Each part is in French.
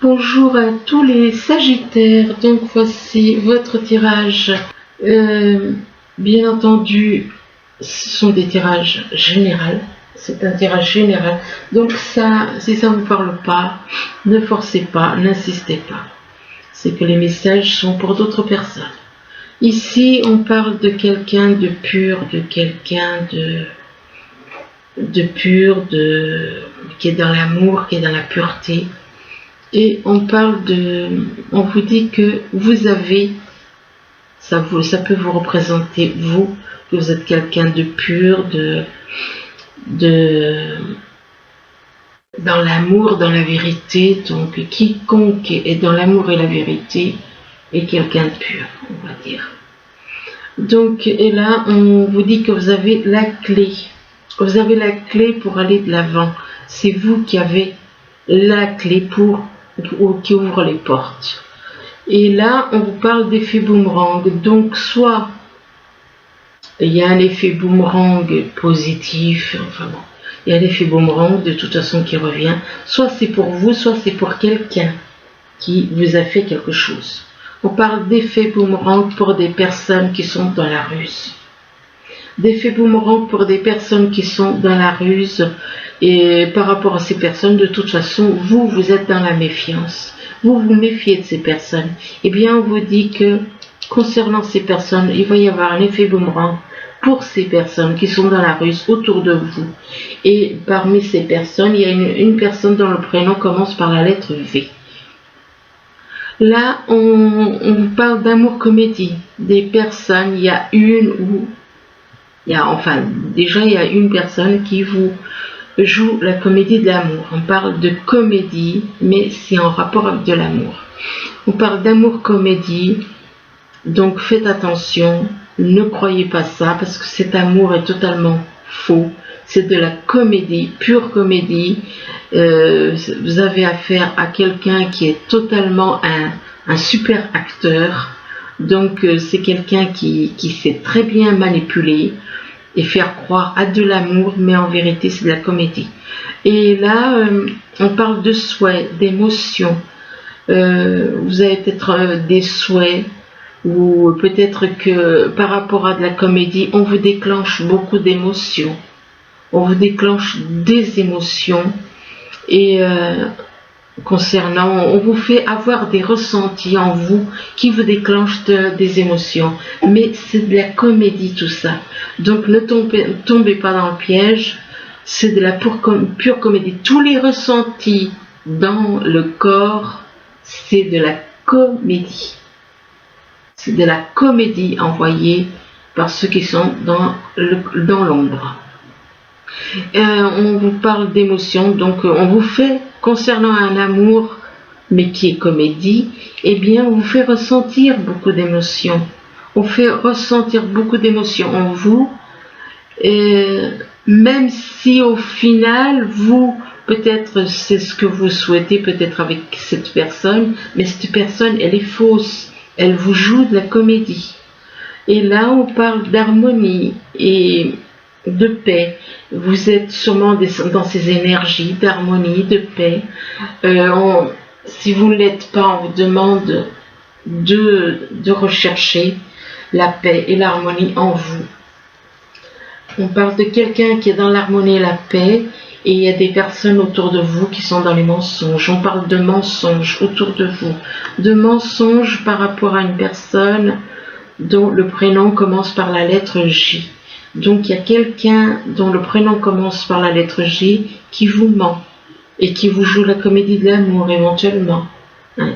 Bonjour à tous les Sagittaires, donc voici votre tirage. Bien entendu, ce sont des tirages généraux, c'est un tirage général, donc ça, si ça ne vous parle pas, ne forcez pas, n'insistez pas. C'est que les messages sont pour d'autres personnes. Ici, on parle de quelqu'un de pur, de quelqu'un de pur, qui est dans l'amour, qui est dans la pureté. Et on vous dit que vous avez, ça peut vous représenter vous, que vous êtes quelqu'un de pur, dans l'amour, dans la vérité. Donc quiconque est dans l'amour et la vérité est quelqu'un de pur, on va dire. Donc, et là, on vous dit que vous avez la clé. Vous avez la clé pour aller de l'avant. C'est vous qui avez la clé qui ouvre les portes. Et là, on vous parle d'effet boomerang. Donc, soit il y a un effet boomerang positif, enfin bon, il y a l'effet boomerang de toute façon qui revient. Soit c'est pour vous, soit c'est pour quelqu'un qui vous a fait quelque chose. On parle d'effet boomerang pour des personnes qui sont dans la ruse. D'effet boomerang pour des personnes qui sont dans la ruse. Et par rapport à ces personnes, de toute façon, vous êtes dans la méfiance. Vous vous méfiez de ces personnes. Eh bien, on vous dit que concernant ces personnes, il va y avoir un effet boomerang pour ces personnes qui sont dans la ruse autour de vous. Et parmi ces personnes, il y a une personne dont le prénom commence par la lettre V. Là, on parle d'amour comédie. Des personnes, il y a une personne qui vous joue la comédie de l'amour. On parle de comédie, mais c'est en rapport avec de l'amour. On parle d'amour comédie, donc faites attention, ne croyez pas ça, parce que cet amour est totalement faux. C'est de la comédie, pure comédie. Vous avez affaire à quelqu'un qui est totalement un super acteur. Donc c'est quelqu'un qui sait très bien manipuler et faire croire à de l'amour, mais en vérité c'est de la comédie. Et là, on parle de souhaits, d'émotions. Vous avez peut-être des souhaits, ou peut-être que par rapport à de la comédie, on vous déclenche beaucoup d'émotions. On vous déclenche des émotions et on vous fait avoir des ressentis en vous qui vous déclenchent des émotions. Mais c'est de la comédie tout ça. Donc ne tombez pas dans le piège. C'est de la pure comédie. Tous les ressentis dans le corps, c'est de la comédie. C'est de la comédie envoyée par ceux qui sont dans l'ombre. On vous parle d'émotions, donc on vous fait, concernant un amour, mais qui est comédie, eh bien on vous fait ressentir beaucoup d'émotions. On fait ressentir beaucoup d'émotions en vous, même si au final, peut-être c'est ce que vous souhaitez, peut-être avec cette personne, mais cette personne, elle est fausse, elle vous joue de la comédie. Et là, on parle d'harmonie et de paix. Vous êtes sûrement dans ces énergies d'harmonie, de paix. Si vous ne l'êtes pas, on vous demande de rechercher la paix et l'harmonie en vous. On parle de quelqu'un qui est dans l'harmonie et la paix, et il y a des personnes autour de vous qui sont dans les mensonges. On parle de mensonges autour de vous, de mensonges par rapport à une personne dont le prénom commence par la lettre J. Donc il y a quelqu'un dont le prénom commence par la lettre J qui vous ment et qui vous joue la comédie de l'amour éventuellement,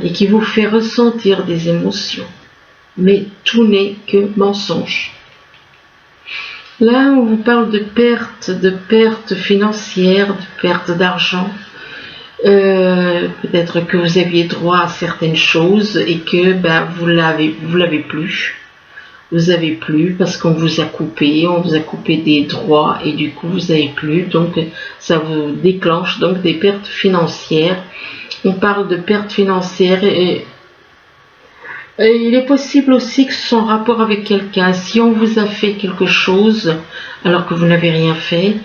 et qui vous fait ressentir des émotions. Mais tout n'est que mensonge. Là, on vous parle de pertes financières, de pertes d'argent. Peut-être que vous aviez droit à certaines choses et que vous l'avez plus. Vous avez plus parce qu'on vous a coupé des droits et du coup vous n'avez plus, donc ça vous déclenche donc des pertes financières. On parle de pertes financières et il est possible aussi que ce soit en rapport avec quelqu'un. Si on vous a fait quelque chose alors que vous n'avez rien fait,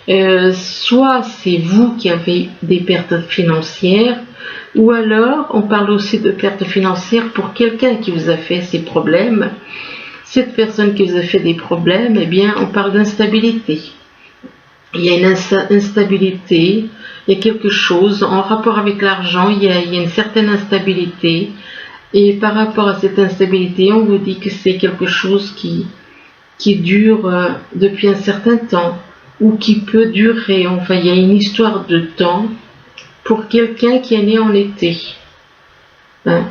Soit c'est vous qui avez des pertes financières, ou alors on parle aussi de pertes financières pour quelqu'un qui vous a fait ces problèmes. Cette personne qui vous a fait des problèmes, eh bien on parle d'instabilité. Il y a une instabilité, il y a quelque chose en rapport avec l'argent, il y a une certaine instabilité. Et par rapport à cette instabilité, on vous dit que c'est quelque chose qui dure depuis un certain temps, ou qui peut durer. Enfin, il y a une histoire de temps pour quelqu'un qui est né en été. Hein?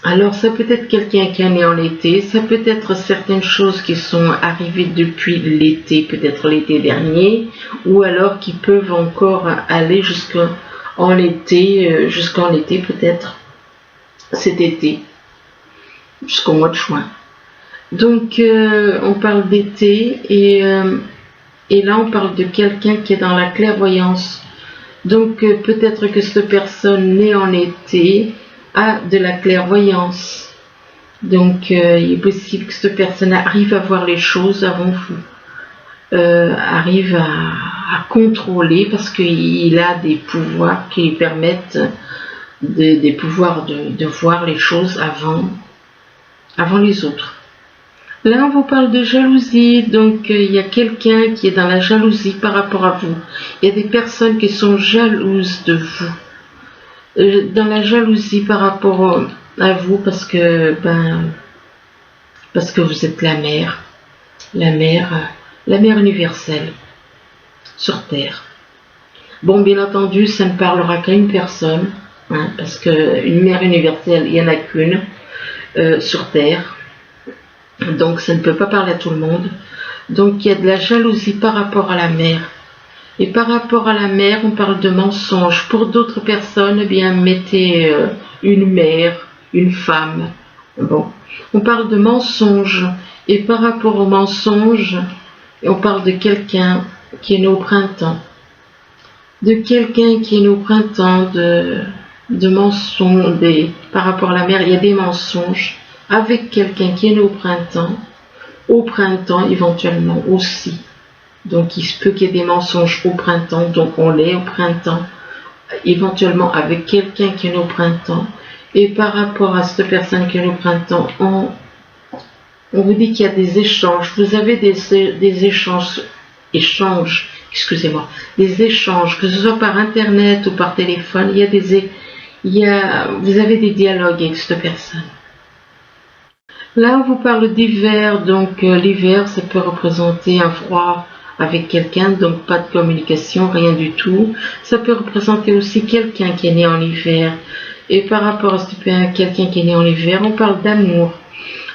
Alors, ça peut être quelqu'un qui est né en été, ça peut être certaines choses qui sont arrivées depuis l'été, peut-être l'été dernier, ou alors qui peuvent encore aller jusqu'en été peut-être cet été, jusqu'au mois de juin. Donc, on parle d'été et là, on parle de quelqu'un qui est dans la clairvoyance. Donc, peut-être que cette personne née en été a de la clairvoyance. Donc, il est possible que cette personne arrive à voir les choses avant vous. Arrive à contrôler parce qu'il a des pouvoirs qui lui permettent des pouvoirs de voir les choses avant les autres. Là, on vous parle de jalousie, donc il y a quelqu'un qui est dans la jalousie par rapport à vous. Il y a des personnes qui sont jalouses de vous. Dans la jalousie par rapport à vous parce que vous êtes la mère universelle sur Terre. Bon, bien entendu, ça ne parlera qu'à une personne, hein, parce qu'une mère universelle, il n'y en a qu'une sur Terre. Donc ça ne peut pas parler à tout le monde. Donc il y a de la jalousie par rapport à la mère. Et par rapport à la mère, on parle de mensonge. Pour d'autres personnes, eh bien mettez une mère, une femme. Bon, on parle de mensonge. Et par rapport au mensonge, on parle de quelqu'un qui est né au printemps. De quelqu'un qui est né au printemps, de mensonges. Par rapport à la mère, il y a des mensonges. Avec quelqu'un qui est né au printemps éventuellement aussi. Donc il se peut qu'il y ait des mensonges au printemps, donc on l'est au printemps, éventuellement avec quelqu'un qui est né au printemps. Et par rapport à cette personne qui est née au printemps, on vous dit qu'il y a des échanges. Vous avez des échanges, des échanges, que ce soit par internet ou par téléphone, vous avez des dialogues avec cette personne. Là, on vous parle d'hiver, donc l'hiver, ça peut représenter un froid avec quelqu'un, donc pas de communication, rien du tout. Ça peut représenter aussi quelqu'un qui est né en hiver. Et par rapport à quelqu'un qui est né en hiver, on parle d'amour.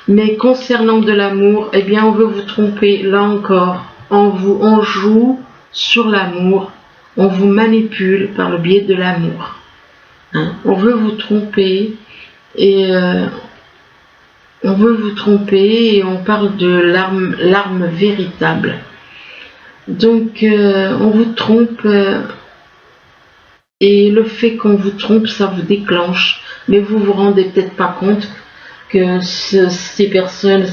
Mais concernant de l'amour, eh bien, on veut vous tromper, là encore. On joue sur l'amour, on vous manipule par le biais de l'amour. Hein? On veut vous tromper et... on veut vous tromper et on parle de l'arme véritable. Donc, on vous trompe et le fait qu'on vous trompe, ça vous déclenche. Mais vous vous rendez peut-être pas compte que cette personne,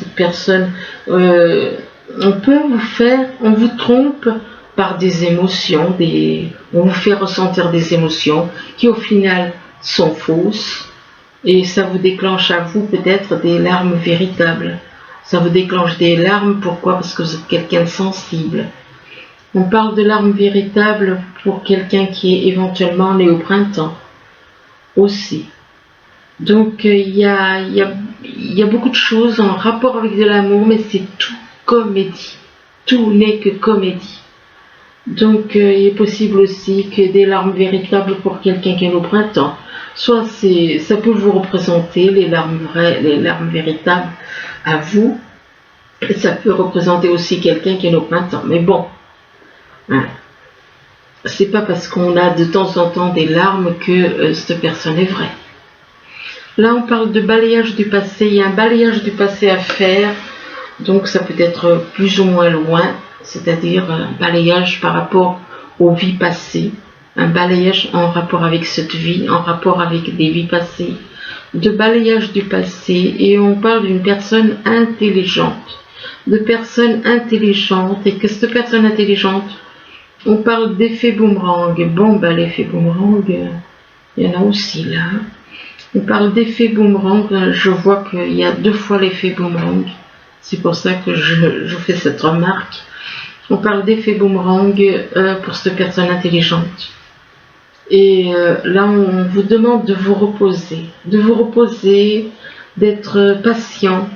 on vous trompe par des émotions, on vous fait ressentir des émotions qui au final sont fausses. Et ça vous déclenche à vous peut-être des larmes véritables. Ça vous déclenche des larmes, pourquoi? Parce que vous êtes quelqu'un de sensible. On parle de larmes véritables pour quelqu'un qui est éventuellement né au printemps aussi. Donc il y a beaucoup de choses en rapport avec de l'amour, mais c'est tout comédie. Tout n'est que comédie. Donc il est possible aussi que des larmes véritables pour quelqu'un qui est né au printemps. Soit ça peut vous représenter les larmes vraies, les larmes véritables à vous. Et ça peut représenter aussi quelqu'un qui est né au printemps. Mais bon, hein, c'est pas parce qu'on a de temps en temps des larmes que cette personne est vraie. Là, on parle de balayage du passé. Il y a un balayage du passé à faire. Donc ça peut être plus ou moins loin. C'est-à-dire un balayage par rapport aux vies passées. Un balayage en rapport avec cette vie, en rapport avec des vies passées, de balayage du passé, et on parle d'une personne intelligente, et que cette personne intelligente, On parle d'effet boomerang. Bon, ben, l'effet boomerang, il y en a aussi là. On parle d'effet boomerang. Je vois qu'il y a 2 fois l'effet boomerang. C'est pour ça que je fais cette remarque. On parle d'effet boomerang pour cette personne intelligente. Et là, on vous demande de vous reposer. De vous reposer, d'être patient.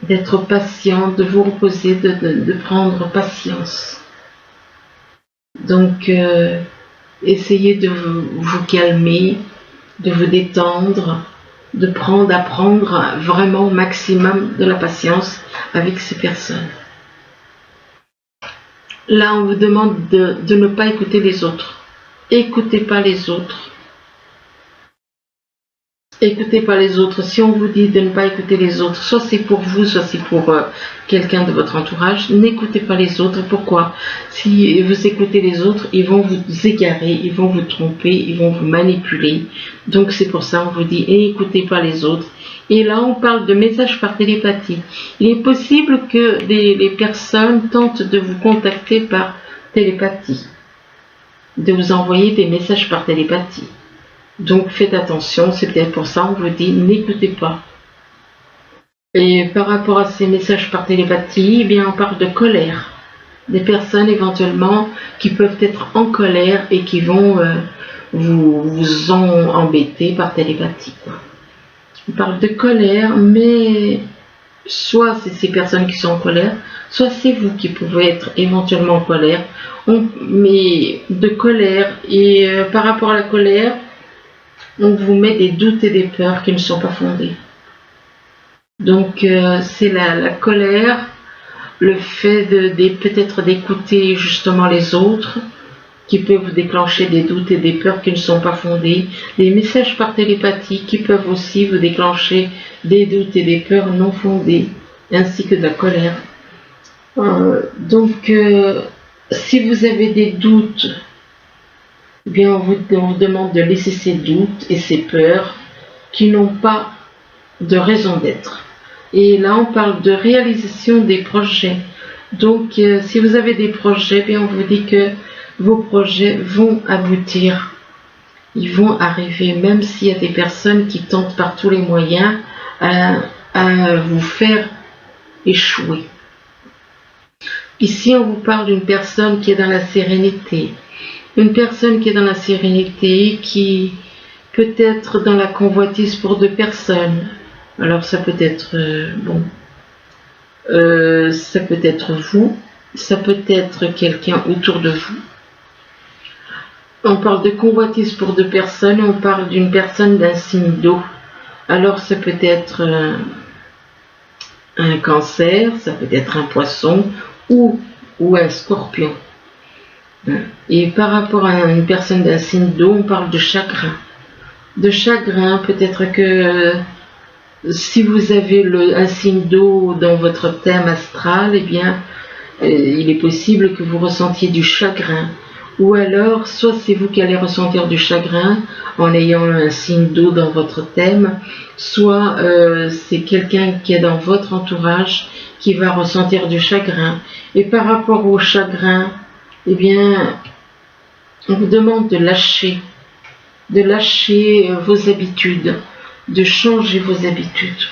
D'être patient, de vous reposer, de prendre patience. Donc, essayez de vous calmer, de vous détendre, d'apprendre vraiment au maximum de la patience avec ces personnes. Là, on vous demande de ne pas écouter les autres. Écoutez pas les autres. Écoutez pas les autres. Si on vous dit de ne pas écouter les autres, soit c'est pour vous, soit c'est pour quelqu'un de votre entourage, n'écoutez pas les autres. Pourquoi? Si vous écoutez les autres, ils vont vous égarer, ils vont vous tromper, ils vont vous manipuler. Donc c'est pour ça on vous dit écoutez pas les autres. Et là on parle de messages par télépathie. Il est possible que les personnes tentent de vous contacter par télépathie, de vous envoyer des messages par télépathie. Donc faites attention, c'est peut-être pour ça on vous dit n'écoutez pas. Et par rapport à ces messages par télépathie, eh bien on parle de colère. Des personnes éventuellement qui peuvent être en colère et qui vont vous embêter par télépathie. On parle de colère, mais soit c'est ces personnes qui sont en colère, soit c'est vous qui pouvez être éventuellement en colère. Mais de colère, et par rapport à la colère, on vous met des doutes et des peurs qui ne sont pas fondées. Donc c'est la colère, le fait peut-être d'écouter justement les autres, qui peut vous déclencher des doutes et des peurs qui ne sont pas fondées. Les messages par télépathie qui peuvent aussi vous déclencher des doutes et des peurs non fondées, ainsi que de la colère. Donc si vous avez des doutes, eh bien, on vous demande de laisser ces doutes et ces peurs qui n'ont pas de raison d'être. Et là, on parle de réalisation des projets. Donc, si vous avez des projets, eh bien, on vous dit que vos projets vont aboutir. Ils vont arriver, même s'il y a des personnes qui tentent par tous les moyens à vous faire échouer. Ici, on vous parle d'une personne qui est dans la sérénité. Une personne qui est dans la sérénité, qui peut être dans la convoitise pour 2 personnes. Alors ça peut être, ça peut être vous, ça peut être quelqu'un autour de vous. On parle de convoitise pour 2 personnes, on parle d'une personne d'un signe d'eau. Alors ça peut être un cancer, ça peut être un poisson ou un scorpion. Et par rapport à une personne d'un signe d'eau, on parle de chagrin. De chagrin, peut-être que si vous avez un signe d'eau dans votre thème astral, eh bien, il est possible que vous ressentiez du chagrin. Ou alors, soit c'est vous qui allez ressentir du chagrin en ayant un signe d'eau dans votre thème, soit c'est quelqu'un qui est dans votre entourage qui va ressentir du chagrin. Et par rapport au chagrin, eh bien, on vous demande de lâcher vos habitudes, de changer vos habitudes.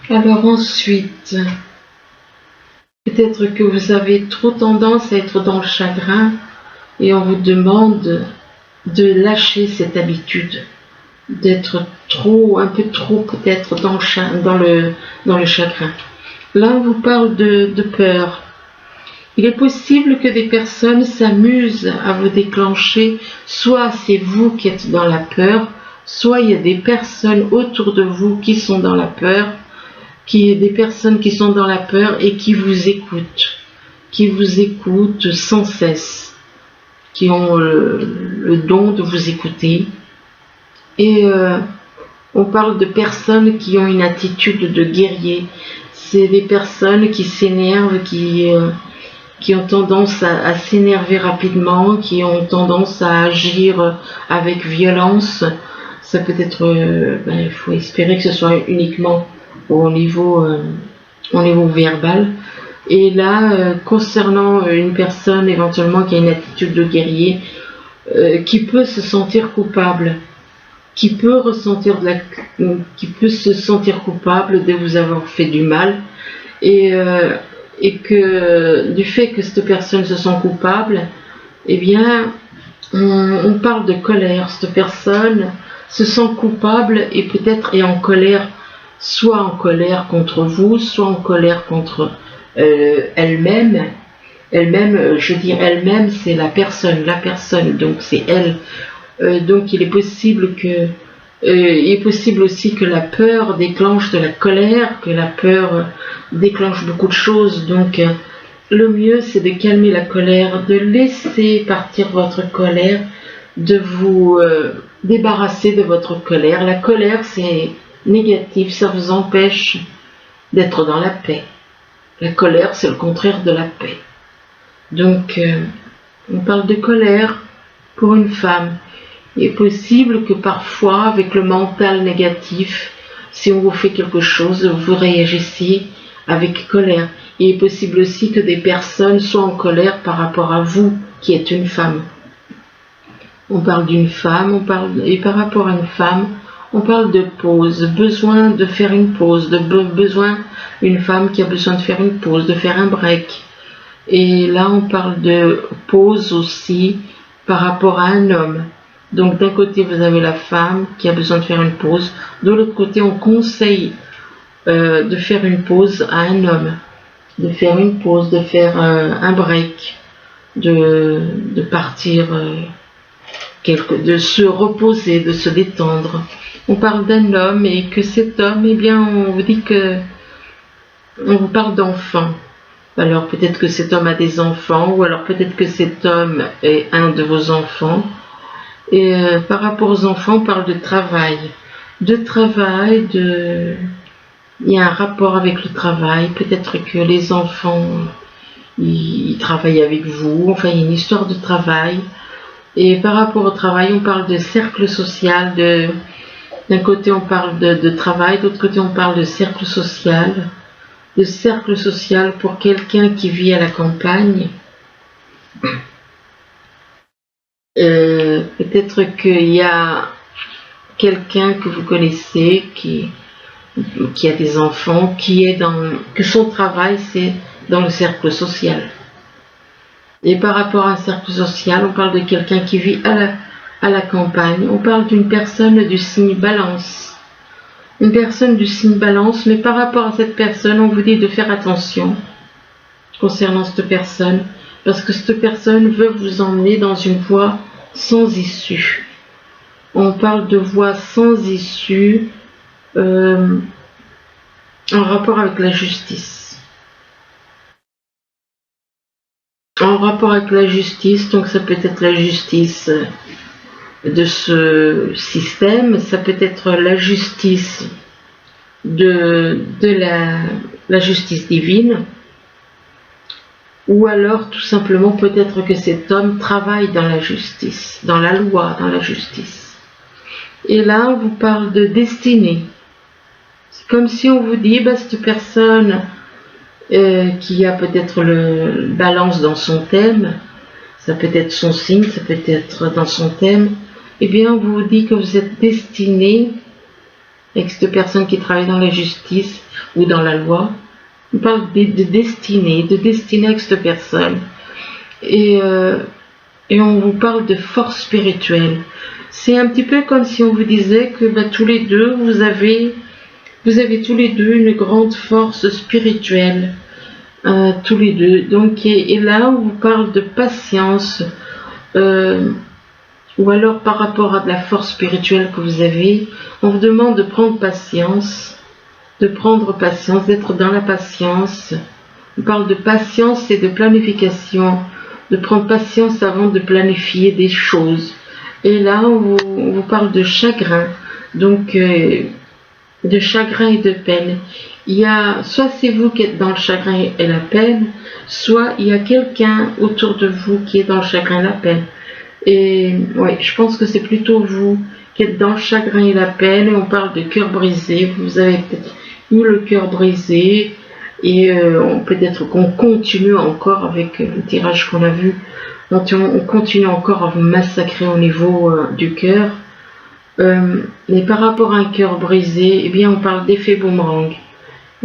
Alors ensuite, peut-être que vous avez trop tendance à être dans le chagrin et on vous demande de lâcher cette habitude, d'être un peu trop peut-être dans le chagrin. Là, on vous parle de peur. Il est possible que des personnes s'amusent à vous déclencher, soit c'est vous qui êtes dans la peur, soit il y a des personnes autour de vous qui sont dans la peur, des personnes qui sont dans la peur et qui vous écoutent sans cesse, qui ont le don de vous écouter. Et on parle de personnes qui ont une attitude de guerrier. C'est des personnes qui s'énervent, qui ont tendance à s'énerver rapidement, qui ont tendance à agir avec violence. Ça peut être, il faut espérer que ce soit uniquement au niveau verbal, Et là, concernant une personne éventuellement qui a une attitude de guerrier, qui peut se sentir coupable, qui peut se sentir coupable de vous avoir fait du mal, et que du fait que cette personne se sent coupable, eh bien, on parle de colère. Cette personne se sent coupable et peut-être est en colère, soit en colère contre vous, soit en colère contre elle-même. Elle-même, je dis elle-même, c'est la personne, donc c'est elle. Donc il est possible aussi que la peur déclenche de la colère, que la peur déclenche beaucoup de choses. Donc le mieux, c'est de calmer la colère, de laisser partir votre colère, de vous débarrasser de votre colère. La colère, c'est négatif, ça vous empêche d'être dans la paix. La colère, c'est le contraire de la paix. Donc, on parle de colère pour une femme. Il est possible que parfois, avec le mental négatif, si on vous fait quelque chose, vous réagissiez avec colère. Il est possible aussi que des personnes soient en colère par rapport à vous, qui êtes une femme. On parle d'une femme, et par rapport à une femme, on parle de pause, besoin de faire une pause, une femme qui a besoin de faire une pause, de faire un break. Et là, on parle de pause aussi par rapport à un homme. Donc, d'un côté, vous avez la femme qui a besoin de faire une pause. De l'autre côté, on conseille de faire une pause à un homme. De faire une pause, de faire un break, de partir, de se reposer, de se détendre. On parle d'un homme et que cet homme, eh bien, on vous dit que on vous parle d'enfant. Alors peut-être que cet homme a des enfants, ou alors peut-être que cet homme est un de vos enfants. Et par rapport aux enfants, on parle de travail. Il y a un rapport avec le travail. Peut-être que les enfants, ils travaillent avec vous. Enfin, il y a une histoire de travail. Et par rapport au travail, on parle de cercle social. D'un côté, on parle de travail, d'autre côté, on parle de cercle social. De cercle social pour quelqu'un qui vit à la campagne. Peut-être qu'il y a quelqu'un que vous connaissez qui a des enfants, que son travail c'est dans le cercle social. Et par rapport à un cercle social, on parle de quelqu'un qui vit à la campagne. On parle d'une personne du signe Balance. Une personne du signe Balance, mais par rapport à cette personne, on vous dit de faire attention concernant cette personne, parce que cette personne veut vous emmener dans une voie sans issue. On parle de voie sans issue en rapport avec la justice. En rapport avec la justice, donc ça peut être la justice de ce système, ça peut être la justice de la justice divine, ou alors tout simplement peut-être que cet homme travaille dans la justice, dans la loi, dans la justice. Et là on vous parle de destinée. C'est comme si on vous dit, cette personne qui a peut-être le Balance dans son thème, ça peut être son signe, ça peut être dans son thème, eh bien on vous dit que vous êtes destiné avec cette personne qui travaille dans la justice ou dans la loi. On parle de destinée avec cette personne. Et on vous parle de force spirituelle. C'est un petit peu comme si on vous disait que tous les deux, vous avez tous les deux une grande force spirituelle. Tous les deux. Donc, et là, on vous parle de patience. Ou alors par rapport à de la force spirituelle que vous avez, on vous demande de prendre patience, d'être dans la patience. On parle de patience et de planification, de prendre patience avant de planifier des choses. Et là, on vous parle de chagrin, donc de chagrin et de peine. Il y a, soit c'est vous qui êtes dans le chagrin et la peine, soit il y a quelqu'un autour de vous qui est dans le chagrin et la peine. Et ouais, je pense que c'est plutôt vous qui êtes dans le chagrin et la peine. Et on parle de cœur brisé. Vous avez peut-être eu le cœur brisé Et peut-être qu'on continue encore avec le tirage qu'on a vu. On continue encore à vous massacrer au niveau du cœur. Mais par rapport à un cœur brisé, eh bien on parle d'effet boomerang.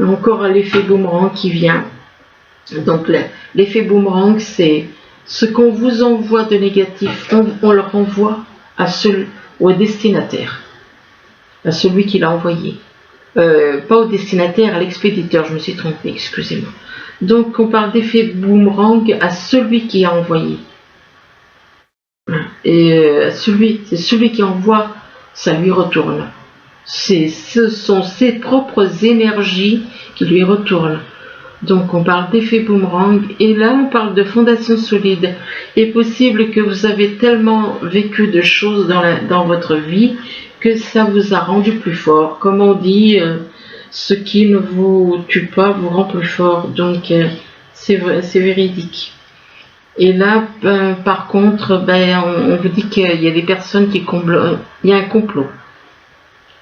Encore l'effet boomerang qui vient. Donc l'effet boomerang, c'est ce qu'on vous envoie de négatif, on le renvoie au destinataire, à celui qui l'a envoyé. Pas au destinataire, à l'expéditeur, je me suis trompée, excusez-moi. Donc on parle d'effet boomerang à celui qui a envoyé. Et c'est celui qui envoie, ça lui retourne. Ce sont ses propres énergies qui lui retournent. Donc on parle d'effet boomerang et là on parle de fondation solide. Il est possible que vous avez tellement vécu de choses dans votre vie que ça vous a rendu plus fort. Comme on dit, ce qui ne vous tue pas vous rend plus fort. Donc c'est véridique. Et là, par contre, on vous dit qu'il y a des personnes qui complotent. Il y a un complot.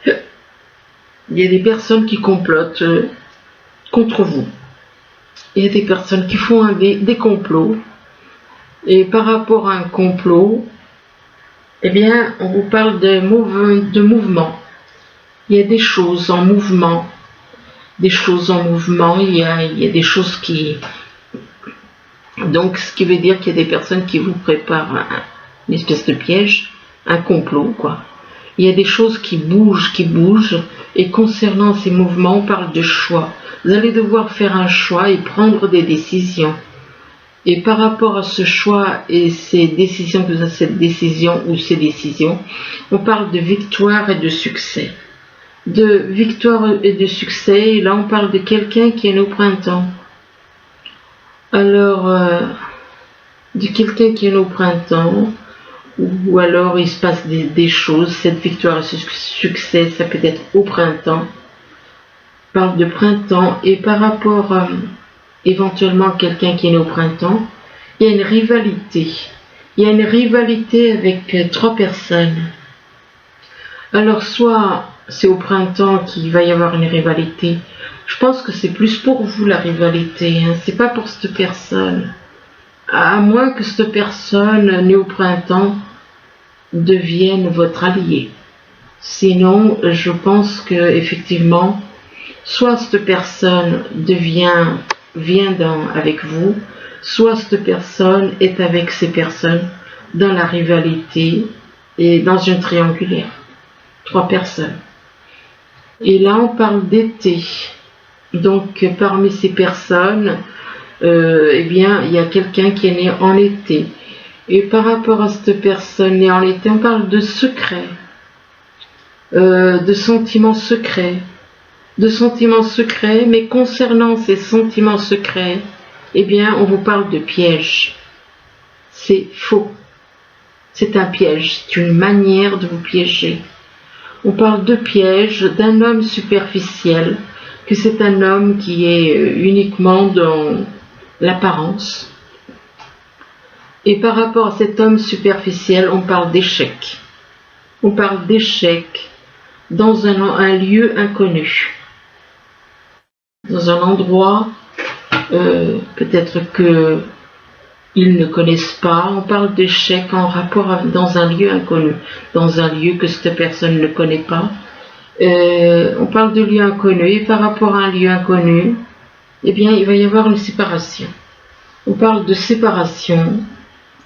Il y a des personnes qui complotent contre vous. Il y a des personnes qui font des complots. Et par rapport à un complot, eh bien, on vous parle de mouvement. Il y a des choses en mouvement. Des choses en mouvement. Il y a des choses qui... Donc, ce qui veut dire qu'il y a des personnes qui vous préparent une espèce de piège, un complot, quoi. Il y a des choses qui bougent, et concernant ces mouvements, on parle de choix. Vous allez devoir faire un choix et prendre des décisions. Et par rapport à ce choix et ces décisions, cette décision ou ces décisions, on parle de victoire et de succès. De victoire et de succès, et là on parle de quelqu'un qui est né au printemps. Alors, de quelqu'un qui est né au printemps, ou alors il se passe des choses, cette victoire et ce succès, ça peut être au printemps. On parle de printemps, et par rapport éventuellement à quelqu'un qui est né au printemps, il y a une rivalité. Il y a une rivalité avec 3 personnes. Alors, soit c'est au printemps qu'il va y avoir une rivalité. Je pense que c'est plus pour vous la rivalité, hein. C'est pas pour cette personne. À moins que cette personne née au printemps devienne votre allié. Sinon, je pense que effectivement, soit cette personne vient avec vous, soit cette personne est avec ces personnes dans la rivalité et dans une triangulaire. 3 personnes. Et là, on parle d'été. Donc, parmi ces personnes, eh bien, il y a quelqu'un qui est né en été. Et par rapport à cette personne née en été, on parle de secret, de sentiments secrets, mais concernant ces sentiments secrets, eh bien, on vous parle de piège. C'est faux. C'est un piège, c'est une manière de vous piéger. On parle de piège d'un homme superficiel, que c'est un homme qui est uniquement dans l'apparence. Et par rapport à cet homme superficiel, on parle d'échec. On parle d'échec dans un lieu inconnu. Dans un endroit, peut-être qu'ils ne connaissent pas. On parle d'échec en rapport dans un lieu inconnu, dans un lieu que cette personne ne connaît pas. On parle de lieu inconnu, et par rapport à un lieu inconnu, eh bien, il va y avoir une séparation. On parle de séparation.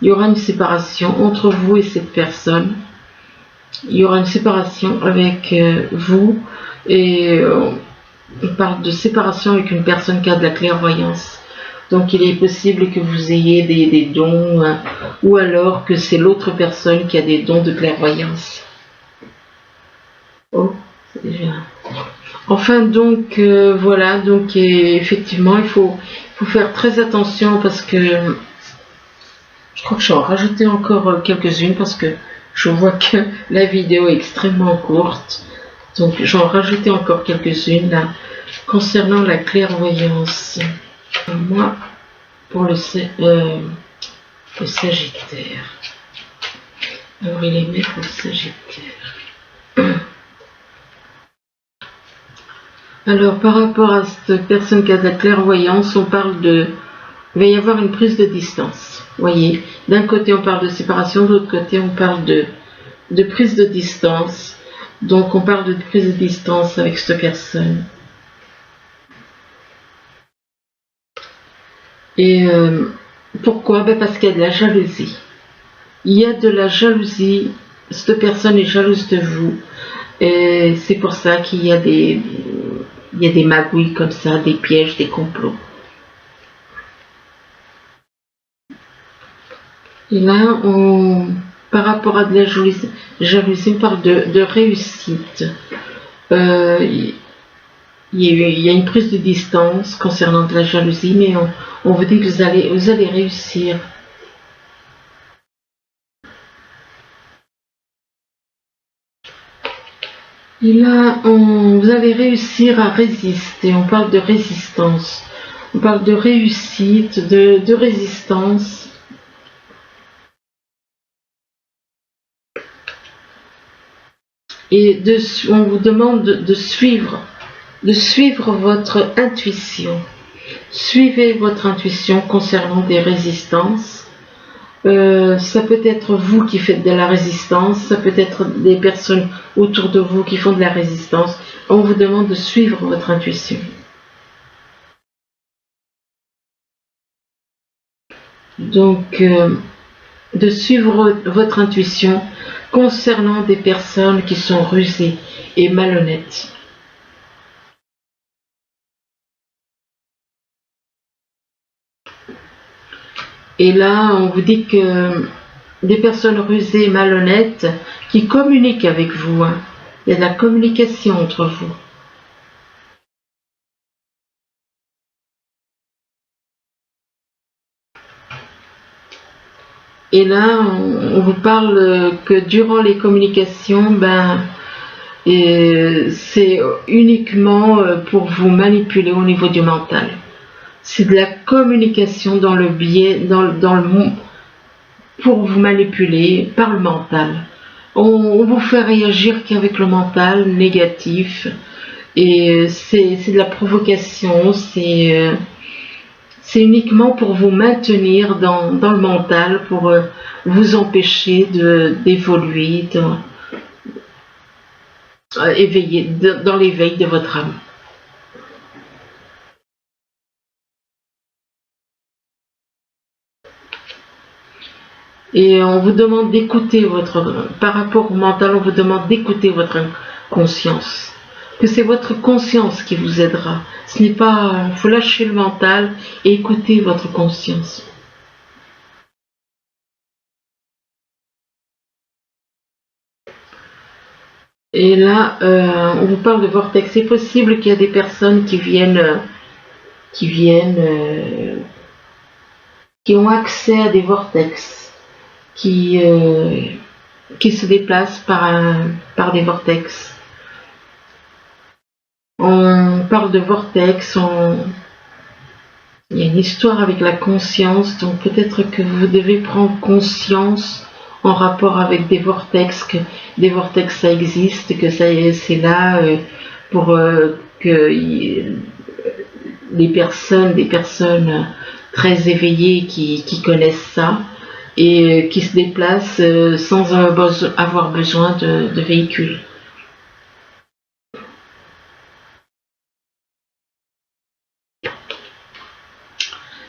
Il y aura une séparation entre vous et cette personne. Il y aura une séparation avec vous, et on parle de séparation avec une personne qui a de la clairvoyance. Donc il est possible que vous ayez des dons, ou alors que c'est l'autre personne qui a des dons de clairvoyance. Oh, c'est déjà... Enfin, donc, voilà, donc effectivement, il faut faire très attention, parce que je crois que je vais en rajouter encore quelques-unes, parce que je vois que la vidéo est extrêmement courte. Donc, je vais en rajouter encore quelques-unes, là, concernant la clairvoyance. Moi, pour le Sagittaire. Alors, il est mis pour le Sagittaire. Alors, par rapport à cette personne qui a de la clairvoyance, on parle de... Il va y avoir une prise de distance. Vous voyez, d'un côté on parle de séparation, de l'autre côté on parle de prise de distance. Donc on parle de prise de distance avec cette personne. Et pourquoi? Parce qu'il y a de la jalousie. Il y a de la jalousie. Cette personne est jalouse de vous. Et c'est pour ça qu'il y a des magouilles comme ça, des pièges, des complots. Et là, par rapport à de la jalousie, on parle de réussite. Il y a une prise de distance concernant de la jalousie, mais on vous dit que vous allez réussir. Et là, vous allez réussir à résister. On parle de résistance. On parle de réussite, de résistance. Et on vous demande de suivre votre intuition. Suivez votre intuition concernant des résistances. Ça peut être vous qui faites de la résistance, ça peut être des personnes autour de vous qui font de la résistance. On vous demande de suivre votre intuition. Donc, de suivre votre intuition concernant des personnes qui sont rusées et malhonnêtes. Et là, on vous dit que des personnes rusées et malhonnêtes qui communiquent avec vous. Hein. Il y a de la communication entre vous. Et là, on vous parle que durant les communications, c'est uniquement pour vous manipuler au niveau du mental. C'est de la communication dans le biais, dans le monde, pour vous manipuler par le mental. On vous fait réagir qu'avec le mental négatif. Et c'est de la provocation, c'est uniquement pour vous maintenir dans le mental, pour vous empêcher d'évoluer, dans l'éveil de votre âme. Et on vous demande d'écouter par rapport au mental, on vous demande d'écouter votre conscience. Que c'est votre conscience qui vous aidera. Ce n'est pas, il faut lâcher le mental et écouter votre conscience. Et là, on vous parle de vortex. C'est possible qu'il y a des personnes qui ont accès à des vortex, qui se déplacent par des vortex. On parle de vortex, il y a une histoire avec la conscience, donc peut-être que vous devez prendre conscience en rapport avec des vortex, que des vortex ça existe, que c'est là pour que des personnes très éveillées qui connaissent ça et qui se déplacent sans avoir besoin de véhicules.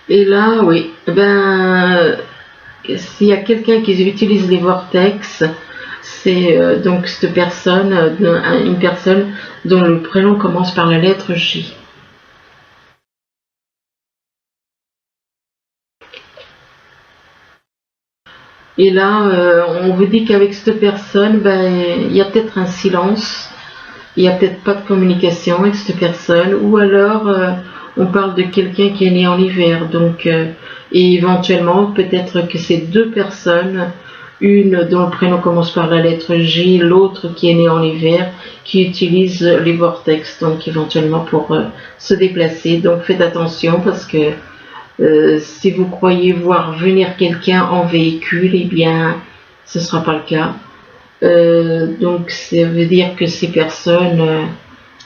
Et là, oui, s'il y a quelqu'un qui utilise les vortex, c'est donc cette personne, une personne dont le prénom commence par la lettre J. Et là, on vous dit qu'avec cette personne, il y a peut-être un silence, il n'y a peut-être pas de communication avec cette personne, ou alors on parle de quelqu'un qui est né en hiver, donc et éventuellement peut-être que c'est deux personnes, une dont le prénom commence par la lettre J, l'autre qui est née en hiver, qui utilise les vortex, donc éventuellement pour se déplacer. Donc faites attention parce que si vous croyez voir venir quelqu'un en véhicule, eh bien ce ne sera pas le cas. Donc ça veut dire que ces personnes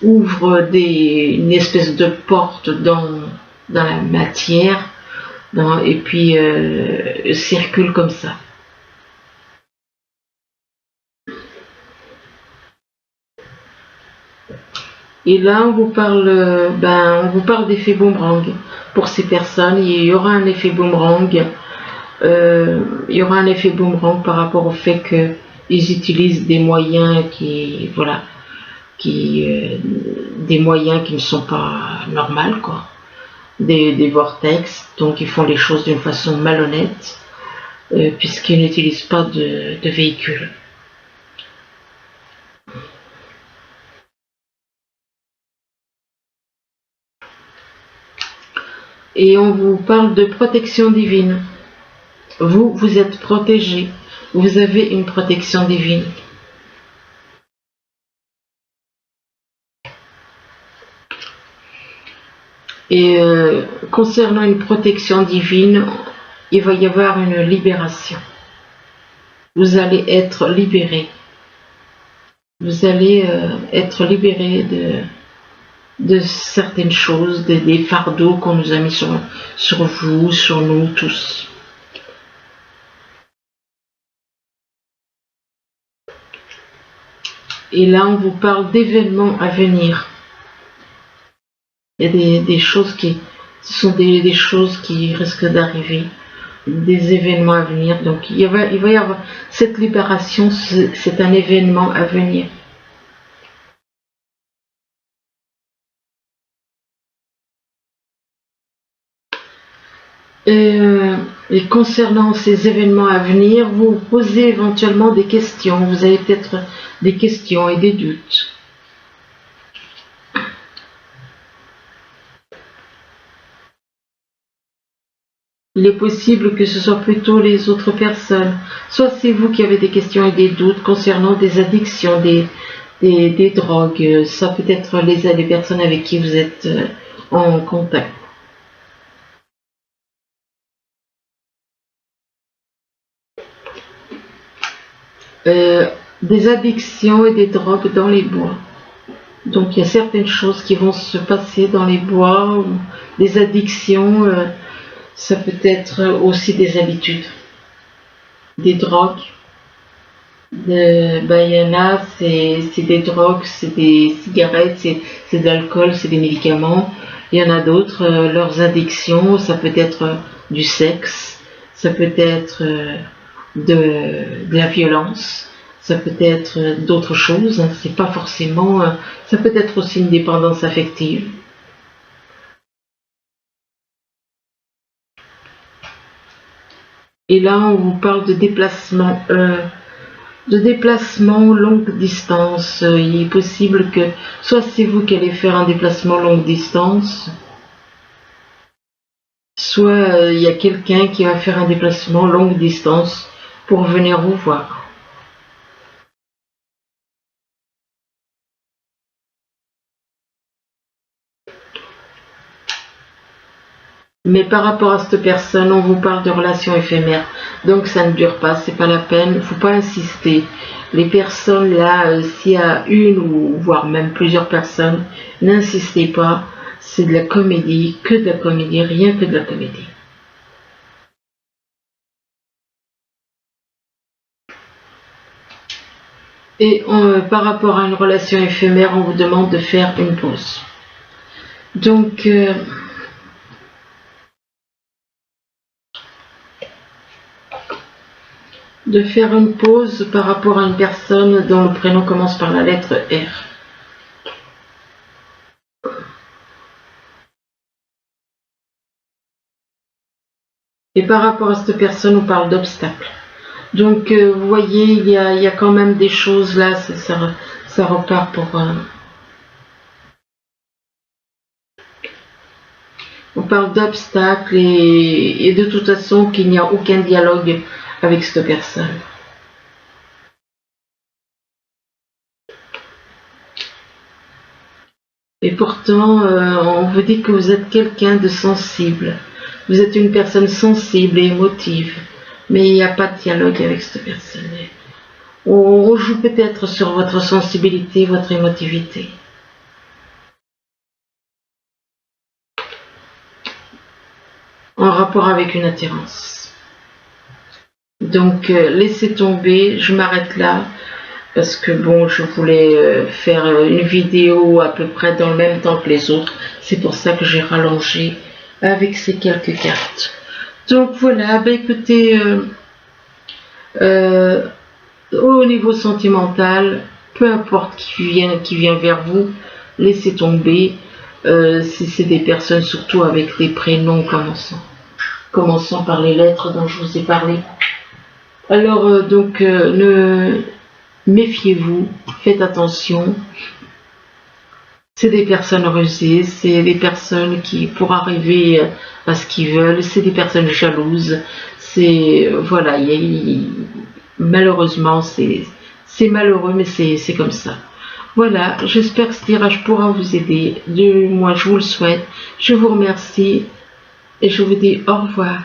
ouvre une espèce de porte dans la matière, et puis circule comme ça. Et là, on vous parle d'effet boomerang. Pour ces personnes, il y aura un effet boomerang. Il y aura un effet boomerang par rapport au fait qu'ils utilisent des moyens des moyens qui ne sont pas normaux, quoi. Des vortex, donc ils font les choses d'une façon malhonnête, puisqu'ils n'utilisent pas de véhicule. Et on vous parle de protection divine. Vous êtes protégé. Vous avez une protection divine. Et concernant une protection divine, il va y avoir une libération. Vous allez être libéré. Vous allez être libéré de certaines choses, des fardeaux qu'on nous a mis sur vous, sur nous tous. Et là, on vous parle d'événements à venir. Il y a des choses ce sont des choses qui risquent d'arriver, des événements à venir. Donc il va y avoir cette libération, c'est un événement à venir. Et concernant ces événements à venir, vous posez éventuellement des questions. Vous avez peut-être des questions et des doutes. Il est possible que ce soit plutôt les autres personnes. Soit c'est vous qui avez des questions et des doutes concernant des addictions, des drogues. Ça peut être les personnes avec qui vous êtes en contact. Des addictions et des drogues dans les bois. Donc il y a certaines choses qui vont se passer dans les bois, ou des addictions, ça peut être aussi des habitudes, des drogues. Il y en a, c'est des drogues, c'est des cigarettes, c'est de l'alcool, c'est des médicaments. Il y en a d'autres, leurs addictions, ça peut être du sexe, ça peut être de la violence, ça peut être d'autres choses, hein, c'est pas forcément, ça peut être aussi une dépendance affective. Et là, on vous parle de déplacement longue distance. Il est possible que soit c'est vous qui allez faire un déplacement longue distance, soit il y a quelqu'un qui va faire un déplacement longue distance pour venir vous voir. Mais par rapport à cette personne, on vous parle de relations éphémères. Donc ça ne dure pas, c'est pas la peine, il ne faut pas insister. Les personnes là, s'il y a une ou voire même plusieurs personnes, n'insistez pas. C'est de la comédie, que de la comédie, rien que de la comédie. Et par rapport à une relation éphémère, on vous demande de faire une pause. Donc, de faire une pause par rapport à une personne dont le prénom commence par la lettre R. Et par rapport à cette personne, on parle d'obstacles. Donc, vous voyez, il y a quand même des choses là, ça repart pour... on parle d'obstacles et de toute façon qu'il n'y a aucun dialogue avec cette personne. Et pourtant, on vous dit que vous êtes quelqu'un de sensible. Vous êtes une personne sensible et émotive. Mais il n'y a pas de dialogue avec cette personne. On joue peut-être sur votre sensibilité, votre émotivité. en rapport avec une attirance. Donc laissez tomber, je m'arrête là parce que bon, je voulais faire une vidéo à peu près dans le même temps que les autres. C'est pour ça que j'ai rallongé avec ces quelques cartes. Donc voilà, ben écoutez, au niveau sentimental, peu importe qui vient vers vous, laissez tomber. Si c'est des personnes surtout avec des prénoms commençant par les lettres dont je vous ai parlé. Alors méfiez-vous, faites attention. C'est des personnes rusées, c'est des personnes qui, pour arriver à ce qu'ils veulent, c'est des personnes jalouses. C'est voilà, malheureusement, c'est malheureux, mais c'est comme ça. Voilà, j'espère que ce tirage pourra vous aider. Moi, je vous le souhaite. Je vous remercie et je vous dis au revoir.